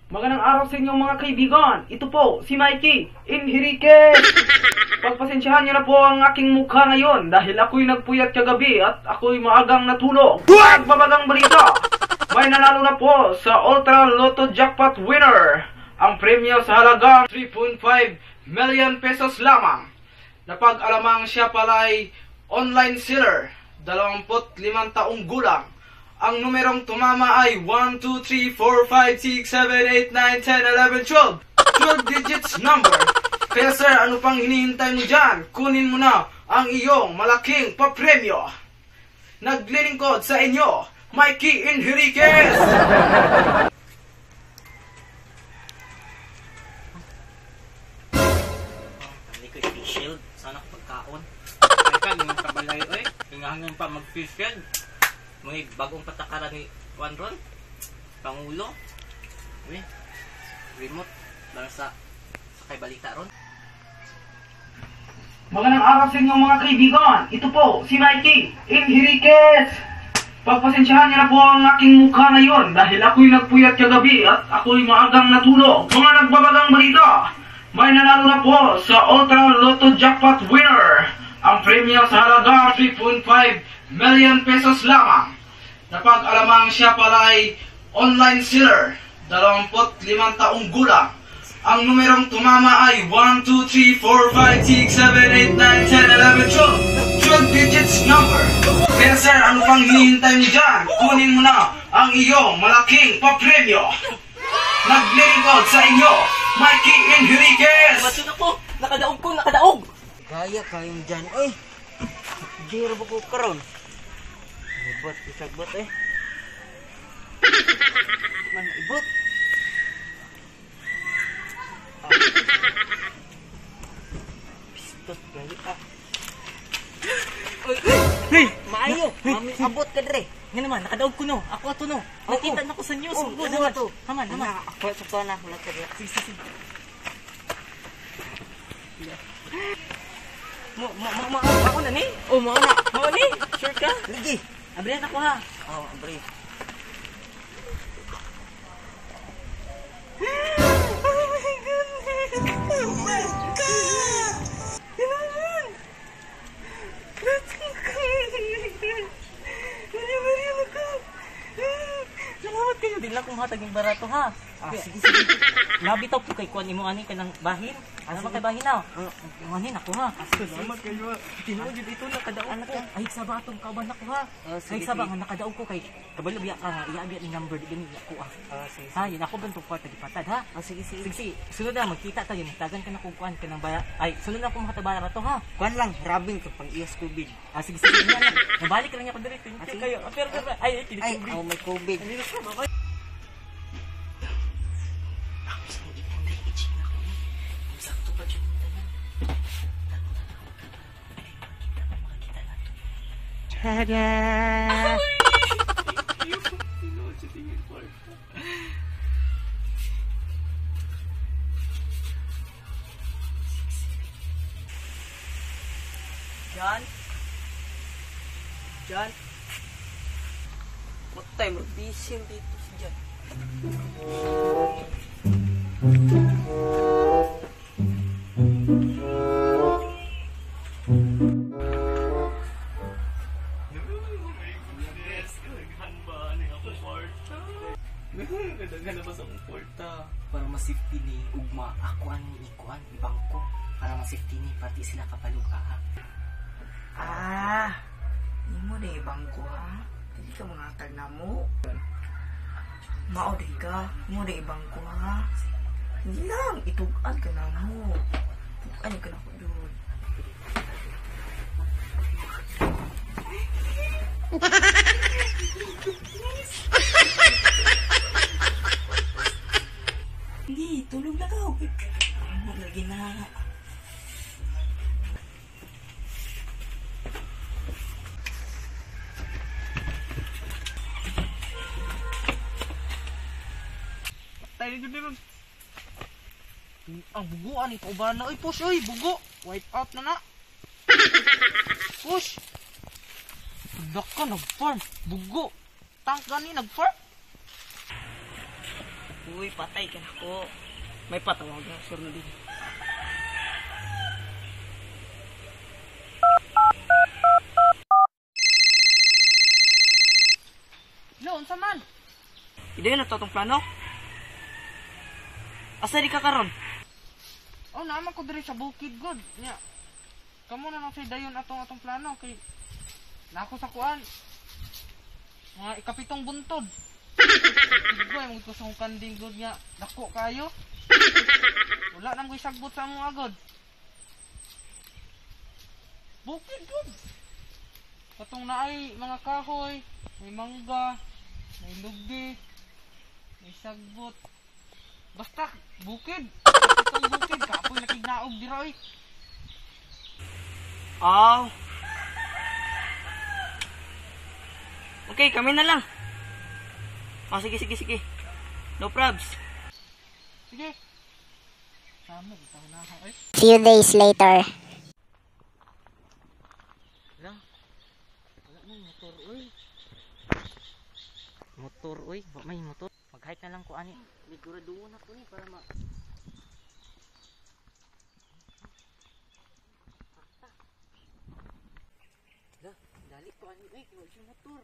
Magandang araw sa inyong mga kaibigan. Ito po, si Mikey Enriquez. Pagpasensyahan niyo na po ang aking mukha ngayon dahil ako'y nagpuyat kagabi at ako'y maagang natulog. Nagbabagang balita. May nanalo na po sa Ultra Lotto Jackpot winner. Ang premyo sa halagang 3.5 million pesos lamang. Napag-alamang siya pala ay online seller, 25 taong gulang. Ang numerong tumama ay 1, 2, 3, 4, 5, 6, 7, 8, 9, 10, 11, 12 digits number. Kaya sir, ano pang hinihintay mo dyan? Kunin mo na ang iyong malaking papremyo. Naglilingkod sa inyo, Mikey Enriquez! Hindi ko i-face shield. Sana ko pagkaon. Ay ka, yung kabalay oy. Hanggang pa mag-face shield. May bagong patakaran ni Juan Ron. Pangulo. Uy, remote. Para sa kay balita ron. Magandang araw sa inyong mga kaibigan. Ito po, si Mikey Enriquez. Pagpasensyahan niyo na po ang aking mukha ngayon dahil ako'y nagpuyat kagabi at ako'y maagang natulog. Mga nagbabagang balita. May nanalo na po sa Ultra Lotto Jackpot winner. Ang premyo sa halagang 3.5 million pesos lamang. Napag-alamang siya pala ay online seller, 25 taong gulang. Ang numerong tumama ay 1, 2, 3, 4, 5, 6, 7, 8, 9, 10, 11, 12 digits number. Kaya sir, ano pang hinihintay mo dyan? Kunin mo na ang iyong malaking papremyo. Naglilingkod sa inyo, Mikey Enriquez! Matun ako! Nakadaog ko! Nakadaog! Kaya kayong dyan, eh. Dira ba ko karon? Ibot, isagbot eh. Man, ibot. Pistot gali ah. Hey! Maayo, mami abot ka dire. Nga naman, nakadaog ko no. Ako ato no. Nakita na ko sa news. Oh, Ano naman to? Haman, haman. Ako sa kana wala ka dire. Sige, sige. Ako na ni? Oh, mo na. Mo ni? Sure ka? Lagi. Abrihan ako ha. Oh, bre. Oh my God! Ginaman! Salamat kayo. Di lang kumatag yung barato ha. Sige, sige. Nabitaw po kay Kuan imo ani kanang bahin. Ano ba kay bahin na? Yung ani nako ha. Salamat kayo. Tinuod jud ito nakadaog ko. Ay sa ba atong kauban nako ha. Ay Sige, sa ba nga nakadaog ko kay kabalo biya ka nga iya ni number di ako ah. sige. Ha, yun ako bantong kwarta di patad ha. Sige, sige. Sige, sige. Sunod na magkita tayo. Tagan ka na kung kuan ka ng baya. Ay, sunod na kung makatabara to ha. Kuan lang, rabing ko pang iyas COVID. Sige, sige. Yan na. Nabalik lang niya pa dito. Sige. Kayo. Pero ay, Ay, oh, may COVID. Ano ka ba? Sakto pa dyan yung tanan. Tada! John? John? Patay, mag-busy dito si Jan. Ganda na ba sa akong porta? Para masafety ni ugma ako ang ikuan di bangko para masafety ni pati sila kapalug Hindi mo na ibang ko ha. Hindi ka mga tagna mo. Maoday ka. Mo na ibang ko ha. Hindi lang. Itugan ka na mo. Itugan ka na ko doon. Hindi. Tulog na ka. Ano lagi na. tayo dyan din. Ang buguan ito ba na? Uy, push, uy, bugo. Wipe out na na. Push. Dak ka, nag-farm. Bugo. Tank gani, nag-farm. Uy, patay ka na ko. May patawag na, sure na din. Lo, unsa man? Ida yun na to itong plano? Asa di ka karon? Oh, naman ko diri sa bukid god. Nya. Kamo na lang say dayon atong plano kay nako sa kuan. Mga ikapitong buntod. Igoy mo ko sa kanding god nya. Dako kayo. Wala nang koy sagbot sa among agod. Bukid god. Katong naay mga kahoy, may mangga, may lugdi, may sagbot. Basta bukid. Itong bukid kapoy nakignaog dira oy. Aw. Okay, kami na lang. Oh, sige. No probs. Sige. Sama bitaw na ha oy. Few days later. Wala may motor oy. Motor oy, wa may motor. Mag-hike na lang ko ani. Liguraduhan ako ni para ma dali ko ani oy, wala siya motor.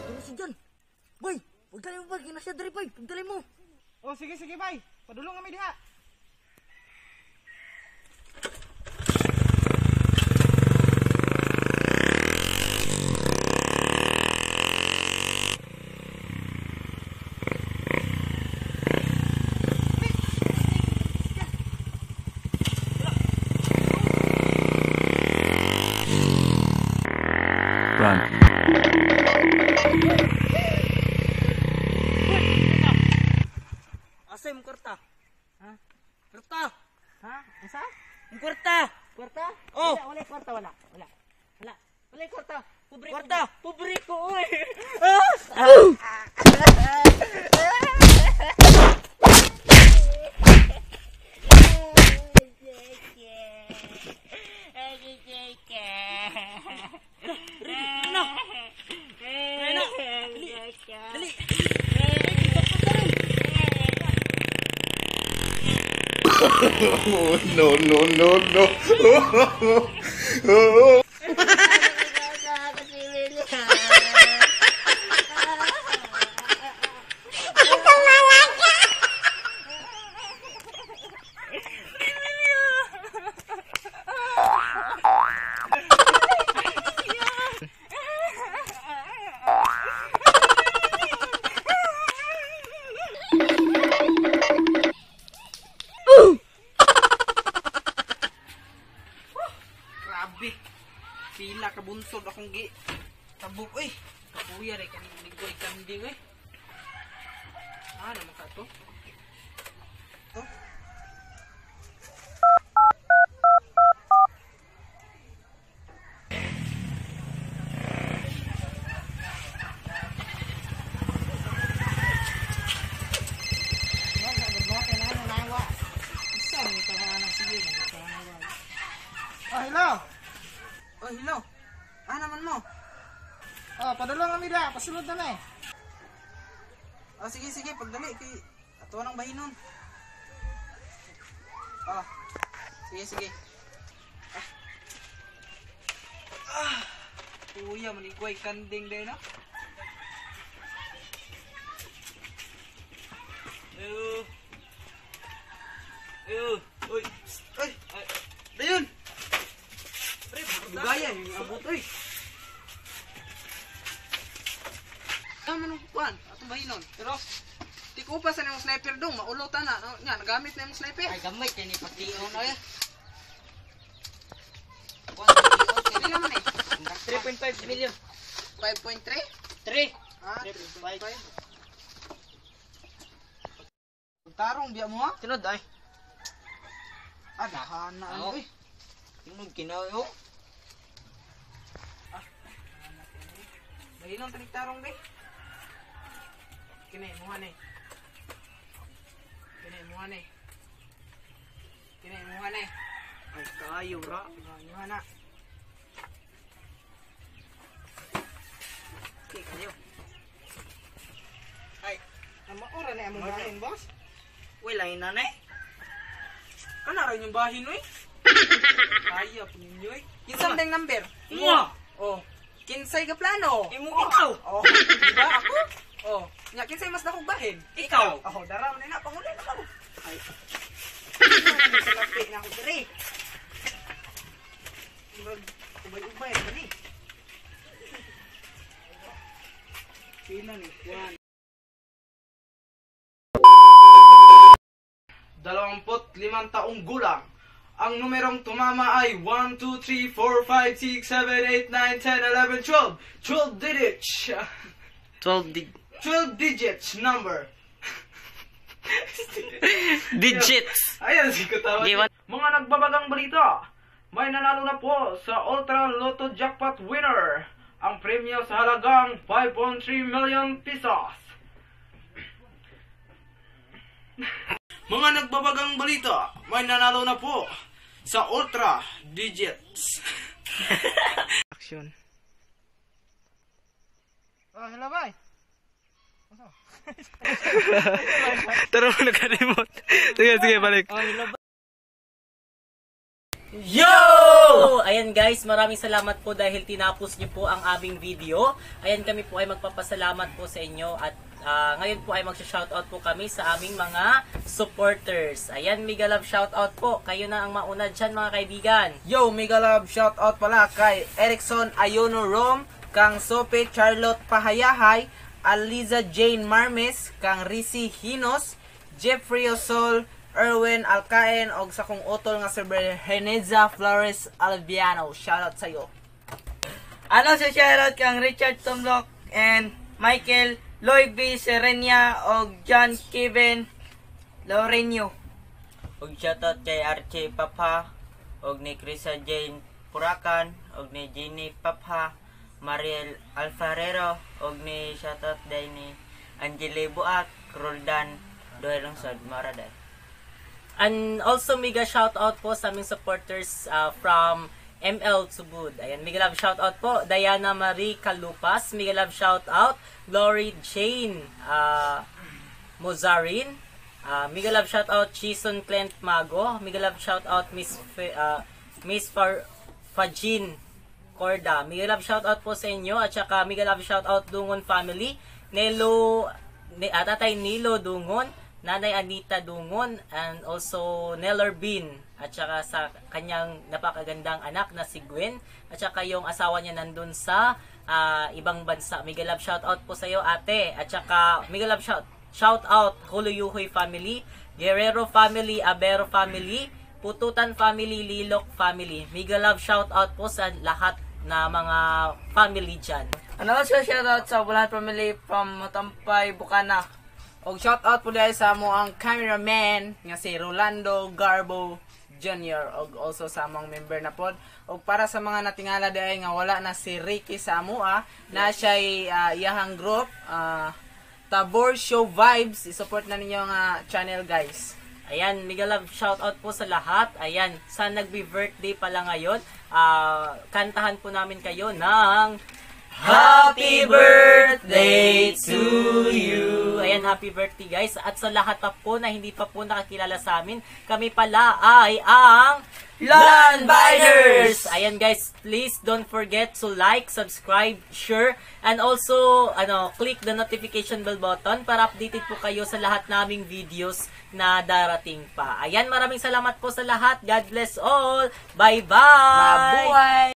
Tulo si John. Boy, pagdali mo ba ginasya diri boy, pagdali mo. Oh, sige, bay. Padulong kami diha. Asa yung kwarta? Ha? Kwarta! Ha? Isa? Yung kwarta! Kwarta? Oh! Wala kwarta, wala. Wala kwarta. Pobre Kwarta! Pobre ko, oy. Ano? Ano? Dali! No. Grabe! Pila ka bunsod akong tabok eh! Kapuya rin kanina ligoy kanding eh! Ah, naman ka to? Ito? Oh, hello. Oh, hello! Ah, naman mo! Oh, padulong kami diha. Pasulod na eh. Ah, sige, pagdali kay ato nang bahinon. Ah, sige. Kuya, maligway kanding din, no? Uy! Ay! Dayon! Pre, bugayan yung abot, oy! Naman ang kukuhan, atong bahinon. Pero, di ko pa sa niyong sniper dong, maulotan na. No? Nga, nagamit na yung sniper. Ay, gamay kay ni pagtion oy. Hindi naman eh. 3.5 million. 5.3? 3. Ah, 3.5. 3.5. Tarong biya mo ha? Sunod ay. Ah, dahan na ano Oo. eh. Tingog kinayo. Bahinon tanig tarong be. Kinay mo hanay. Ay, kayo ra. Kinay mo na. Okay, kayo. Ora na among bahin, boss. Wala yun nanay. Kana ra yung bahin oy. Kaya po ninyo eh. Kinsa ang number? Imo. Oh. Kinsay ka plano? Imo ikaw. Oh, di ba ako? Oh, nya kinsay mas dakog bahin? Ikaw. Oh, daraw na pangulay na ako. Ay. Sa lapi na ako diri. Ubay-ubay ni. Pila ni Juan. 25 taong gulang. Ang numerong tumama ay 1, 2, 3, 4, 5, 6, 7, 8, 9, 10, 11, 12. 12 digits. 12 digits number. Digits. Ayan si Kutawa. Mga nagbabagang balita. May nanalo na po sa Ultra Lotto Jackpot winner. Ang premyo sa halagang 5.3 million pesos. Mga nagbabagang balita, may nanalo na po sa Ultra Digits. Action. Oh, hello, bay. Tara mo nakalimot. Sige, balik. Yo! Ayan guys, maraming salamat po dahil tinapos niyo po ang aming video. Ayan, kami po ay magpapasalamat po sa inyo at ngayon po ay magsha-shoutout po kami sa aming mga supporters. Ayan, mega love shoutout po. Kayo na ang mauna dyan mga kaibigan. Yo, mega love shoutout pala kay Erickson Ayono Rom, kang Sophie Charlotte Pahayahay, Aliza Jane Marmes, kang Risi Hinos, Jeffrey Osol, Erwin Alcaen, og sa kong utol nga si Heneza Flores Albiano. Shoutout sa'yo. Ano sa shoutout kang Richard Tumlock and Michael Lloyd B. Serenia og John Kevin Lorenyo. Og shoutout kay Archie Papa og ni Krisa Jane Purakan og ni Jenny Papa, Mariel Alfarero og ni shoutout day ni Angeli Buak, Roldan Doelungsod Maraday. And also mega shoutout po sa aming supporters from ML Subud. Ayan, mega love shoutout po Diana Marie Calupas, mega love shoutout Glory Jane Mozarin, mega love shoutout Chison Clint Mago, mega love shoutout Miss Fajin Corda. Mega love shoutout po sa inyo at saka mega love shoutout Dungon family, Tatay Nilo Dungon, Nanay Anita Dungon, and also Neller Bean, at saka sa kanyang napakagandang anak na si Gwen, at saka yung asawa niya nandun sa ibang bansa. Mega love shoutout po sa iyo ate, at saka mega love shoutout Huluyuhoy family, Guerrero family, Abero family, Pututan family, Lilok family. Mega love shoutout po sa lahat na mga family dyan. Ano sa shoutout sa Bulan family from Matampay, Bukana. Og shoutout po dahil sa mo ang cameraman nga si Rolando Garbo Jr. og also sa among member na pod. Og para sa mga natingala dahil nga wala na si Ricky sa amoa, na siya'y iyahang group, Tabor Show Vibes. I-support na ninyo nga channel guys. Ayan, mega love shoutout po sa lahat. Ayan, sa nagbe-birthday pala ngayon, kantahan po namin kayo ng Happy Birthday to you! Ayan, happy birthday guys. At sa lahat pa po na hindi pa po nakakilala sa amin, kami pala ay ang Landbinders! Ayan guys, please don't forget to like, subscribe, share, and also click the notification bell button para updated po kayo sa lahat naming videos na darating pa. Ayan, maraming salamat po sa lahat. God bless all. Bye-bye! Mabuhay!